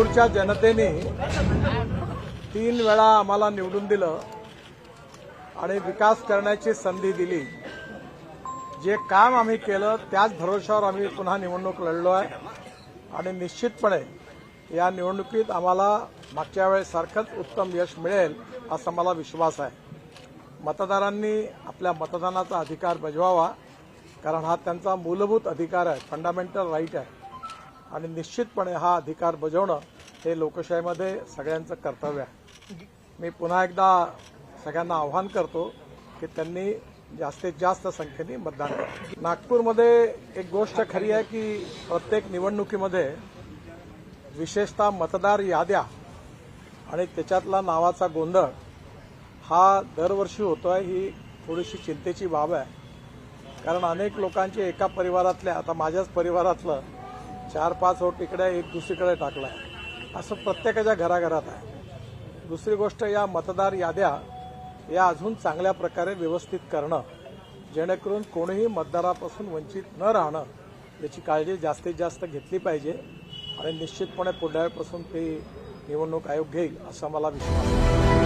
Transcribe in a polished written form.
नागपूरच्या जनतेने 3 वेळा आम्हाला निवडून दिलं आणि विकास करण्याची संधी दिली। जे काम आम्ही केलं त्याच भरोशावर आम्ही पुन्हा निवडणूक लढलो आहे आणि निश्चितपणे या निवडणुकीत आम्हाला मागच्या वेळेसारखंच उत्तम यश मिळेल असा मला विश्वास आहे। मतदारांनी आपल्या मतदानाचा अधिकार बजवावा, कारण हा त्यांचा मूलभूत अधिकार आहे, फंडामेंटल राईट आहे आणि निश्चितपणे हा अधिकार बजावणं हे लोकशाहीमध्ये सगळ्यांचं कर्तव्य आहे। मी पुन्हा एकदा सगळ्यांना आवाहन करतो की त्यांनी जास्तीत जास्त संख्येने मतदान करावं। नागपूरमध्ये एक गोष्ट खरी आहे की प्रत्येक निवडणुकीमध्ये विशेषतः मतदार याद्या आणि त्याच्यातला नावाचा गोंधळ हा दरवर्षी होतोय। ही थोडीशी चिंतेची बाब आहे, कारण अनेक लोकांचे एका परिवारातल्या, आता माझ्याच परिवारातलं 4-5 वोट इकडे एक दुसरीकडे टाकलाय, असं प्रत्येकाच्या घराघरात आहे। दुसरी गोष्ट, या मतदार याद्या या अजून चांगल्या प्रकारे व्यवस्थित करणं, जेणेकरून कोणीही मतदारापासून वंचित न राहणं याची काळजी जास्तीत जास्त घेतली पाहिजे आणि निश्चितपणे पुढल्या वेळेपासून ती निवडणूक आयोग घेईल असा मला विश्वास आहे।